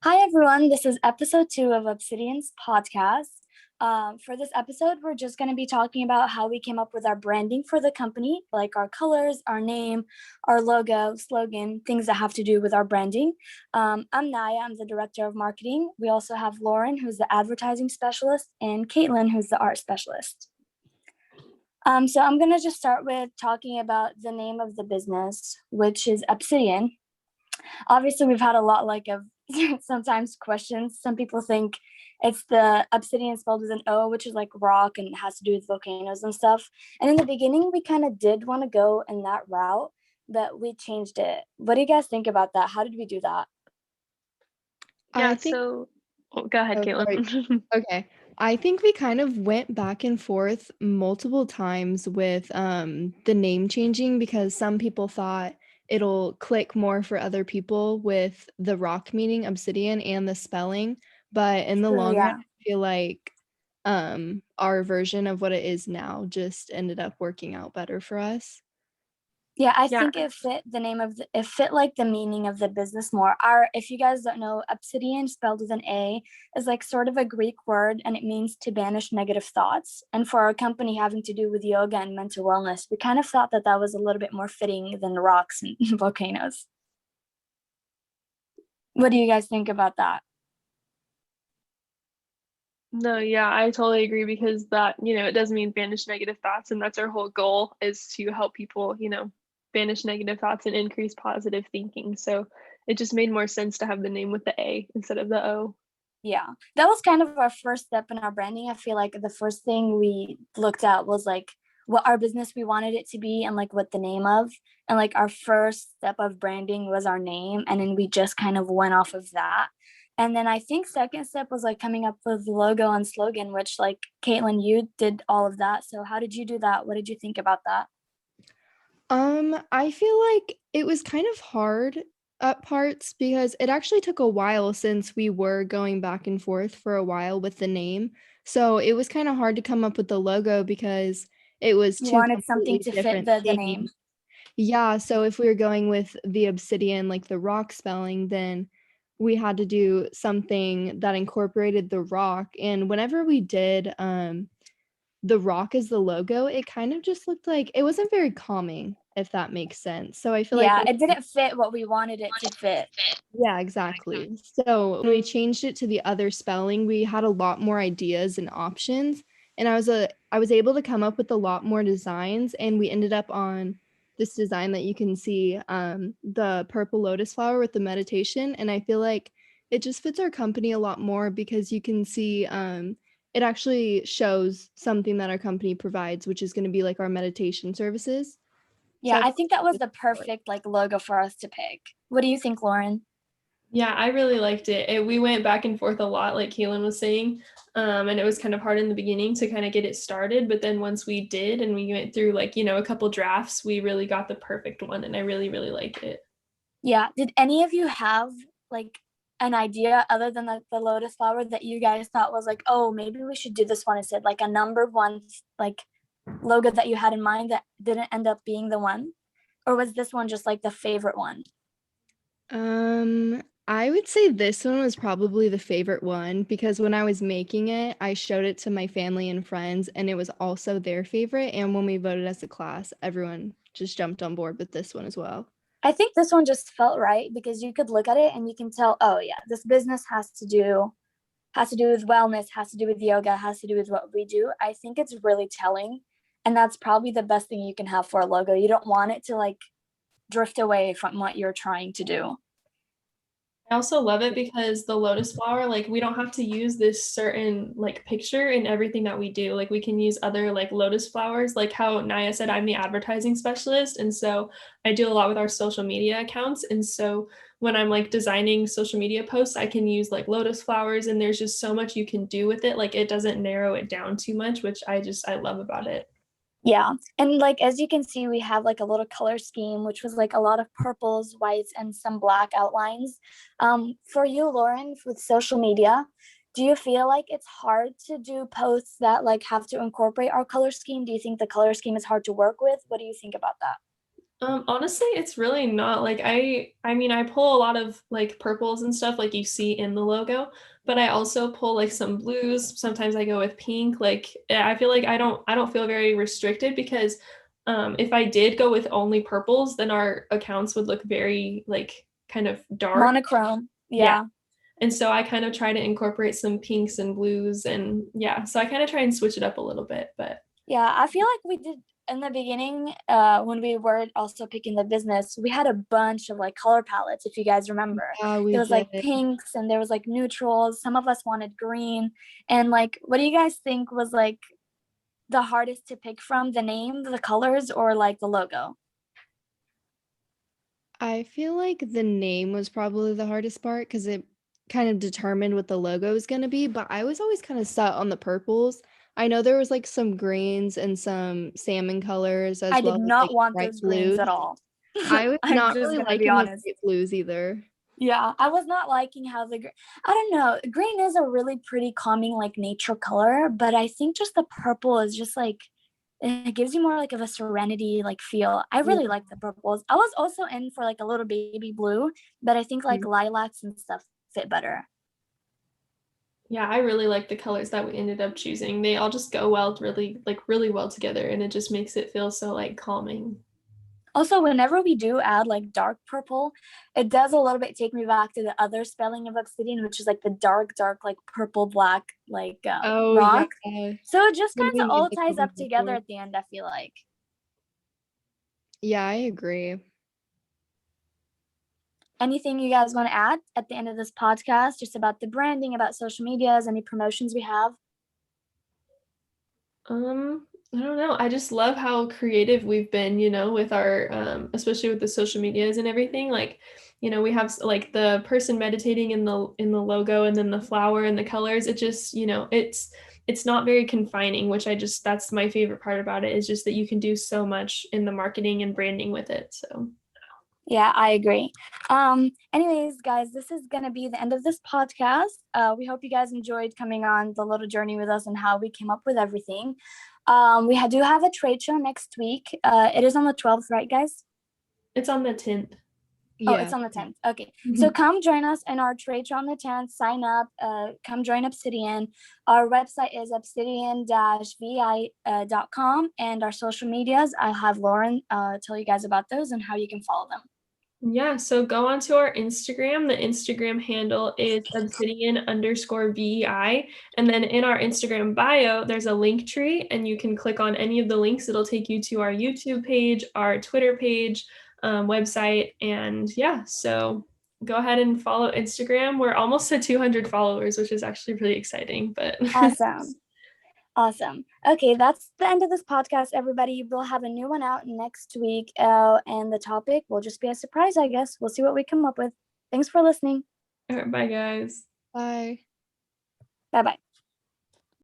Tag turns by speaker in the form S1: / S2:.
S1: Hi, everyone. This is episode 2 of Absidion's podcast. For this episode, we're just going to be talking about how we came up with our branding for the company, like our colors, our name, our logo, slogan, things that have to do with our branding. I'm Naya. I'm the director of marketing. We also have Lauren, who's the advertising specialist, and Caitlin, who's the art specialist. So I'm going to just start with talking about the name of the business, which is Absideon. Obviously, we've had a lot of sometimes questions. Some people think it's the Absidion spelled with an O, which is like rock and has to do with volcanoes and stuff. And in the beginning, we kind of did want to go in that route, but we changed it. What do you guys think about that? How did we do that?
S2: I
S3: Yeah,
S2: think,
S3: go ahead,
S2: oh, sorry.
S3: Caitlin.
S2: Okay. I think we kind of went back and forth multiple times with the name changing because some people thought it'll click more for other people with the rock meaning obsidian and the spelling. But in the
S1: True,
S2: long run,
S1: yeah.
S2: I feel like our version of what it is now just ended up working out better for us.
S1: Yeah, I
S3: Yeah,
S1: think it fit it fit like the meaning of the business more. If you guys don't know, obsidian spelled with an A is like sort of a Greek word and it means to banish negative thoughts. And for our company having to do with yoga and mental wellness, we kind of thought that that was a little bit more fitting than rocks and volcanoes. What do you guys think about that?
S3: no, yeah, I totally agree because it does mean banish negative thoughts, and that's our whole goal is to help people, banish negative thoughts and increase positive thinking. So it just made more sense to have the name with the A instead of the O.
S1: Yeah, that was kind of our first step in our branding. I feel like the first thing we looked at was like what our business we wanted it to be and like what the name of. And like our first step of branding was our name. And then we just kind of went off of that. And then I think second step was like coming up with logo and slogan, which like Caitlin, you did all of that. So how did you do that? What did you think about that?
S2: I feel like it was kind of hard at parts because it actually took a while since we were going back and forth for a while with the name. So it was kind of hard to come up with the logo because it was
S1: You
S2: two
S1: wanted something
S2: completely
S1: to fit
S2: different
S1: the name.
S2: things. Yeah, so if we were going with the obsidian, like the rock spelling, then we had to do something that incorporated the rock. And whenever we did the rock as the logo, it kind of just looked like it wasn't very calming, if that makes sense. So I feel like
S1: Yeah, it didn't fit what we wanted it to fit.
S2: yeah, exactly. So when we changed it to the other spelling, we had a lot more ideas and options. And I was able to come up with a lot more designs, and we ended up on this design that you can see, the purple lotus flower with the meditation. And I feel like it just fits our company a lot more because you can see it actually shows something that our company provides, which is going to be like our meditation services. So
S1: Yeah,
S2: I
S1: I
S2: feel
S1: think that was
S2: like
S1: the perfect like logo for us to pick. What do you think, Lauren?
S3: Yeah, I really liked it. We went back and forth a lot, like Kaylin was saying, and it was kind of hard in the beginning to kind of get it started. But then once we did, and we went through a couple drafts, we really got the perfect one, and I really, really liked it.
S1: Yeah. Did any of you have like an idea other than the lotus flower that you guys thought was like, oh, maybe we should do this one instead? Like a number one like logo that you had in mind that didn't end up being the one? Or was this one just like the favorite one?
S2: I would say this one was probably the favorite one because when I was making it, I showed it to my family and friends, and it was also their favorite. And when we voted as a class, everyone just jumped on board with this one as well.
S1: I think this one just felt right because you could look at it and you can tell, oh yeah, this business has to do with wellness, has to do with yoga, has to do with what we do. I think it's really telling. And that's probably the best thing you can have for a logo. You don't want it to like drift away from what you're trying to do.
S3: I also love it because the lotus flower, like we don't have to use this certain like picture in everything that we do. Like we can use other like lotus flowers, like how Naya said, I'm the advertising specialist. And so I do a lot with our social media accounts. And so when I'm like designing social media posts, I can use like lotus flowers and there's just so much you can do with it. Like it doesn't narrow it down too much, which I love about it.
S1: Yeah. And like as you can see, we have like a little color scheme, which was like a lot of purples, whites, and some black outlines. For you, Lauren, with social media, do you feel like it's hard to do posts that like have to incorporate our color scheme? Do you think the color scheme is hard to work with? What do you think about that?
S3: Honestly, it's really not like I mean I pull a lot of like purples and stuff like you see in the logo, but I also pull like some blues. Sometimes I go with pink. Like I feel like I don't feel very restricted because if I did go with only purples, then our accounts would look very like kind of dark.
S1: Monochrome.
S3: Yeah.
S1: Yeah.
S3: And so I kind of try to incorporate some pinks and blues and yeah, so I kind of try and switch it up a little bit, but
S1: Yeah, I feel like we did in the beginning, when we were also picking the business, we had a bunch of like color palettes, if you guys remember.
S2: Yeah,
S1: There
S2: we
S1: was like
S2: did.
S1: pinks and there was like neutrals. Some of us wanted green. And like, what do you guys think was like the hardest to pick from? The name, the colors, or like the logo?
S2: I feel like the name was probably the hardest part because it kind of determined what the logo is going to be, but I was always kind of set on the purples. I know there was like some greens and some salmon colors
S1: I
S2: as
S1: did
S2: well as like
S1: not want
S2: bright
S1: those greens
S2: blues.
S1: at all.
S2: I was
S1: I'm
S2: not
S1: just
S2: really
S1: gonna be
S2: liking the
S1: honest.
S2: bright blues either.
S1: Yeah, I was not liking how I don't know. Green is a really pretty calming like nature color, but I think just the purple is just like it gives you more like of a serenity like feel. I
S2: Yeah.
S1: really like the purples. I was also in for like a little baby blue, but I think like lilacs and stuff fit better.
S3: yeah, I really like the colors that we ended up choosing. They all just go well, really well together, and it just makes it feel so like calming.
S1: Also, whenever we do add like dark purple, it does a little bit take me back to the other spelling of obsidian, which is like the dark, like purple black like
S2: Oh,
S1: rock.
S2: yeah.
S1: So it just
S2: When
S1: kind
S2: we
S1: of
S2: made
S1: all
S2: the
S1: ties
S2: cover
S1: up together
S2: before.
S1: at the end, I feel like.
S2: Yeah, I agree.
S1: Anything you guys want to add at the end of this podcast, just about the branding, about social medias, any promotions we have?
S3: I don't know. I just love how creative we've been, with our especially with the social medias and everything. Like, we have like the person meditating in the logo and then the flower and the colors. It just, it's not very confining, which that's my favorite part about it is just that you can do so much in the marketing and branding with it. So
S1: Yeah, I agree. Anyways, guys, this is gonna be the end of this podcast. We hope you guys enjoyed coming on the little journey with us and how we came up with everything. Do have a trade show next week. It is on the 12th, right, guys?
S3: it's on the 10th.
S1: Oh,
S2: Yeah.
S1: it's on the 10th. Okay. So come join us in our trade show on the 10th. Sign up. Come join Absideon. Our website is absideon-vi.com, and our social medias, I'll have Lauren tell you guys about those and how you can follow them.
S3: Yeah, so go onto our Instagram. The Instagram handle is Absideon_VEI. And then in our Instagram bio, there's a link tree, and you can click on any of the links. It'll take you to our YouTube page, our Twitter page, website. And yeah, so go ahead and follow Instagram. We're almost at 200 followers, which is actually really exciting. But
S1: Awesome. Awesome. Okay, that's the end of this podcast, everybody. We'll have a new one out next week, and the topic will just be a surprise, I guess. We'll see what we come up with. Thanks for listening.
S3: all right, bye, guys.
S2: Bye.
S1: Bye-bye.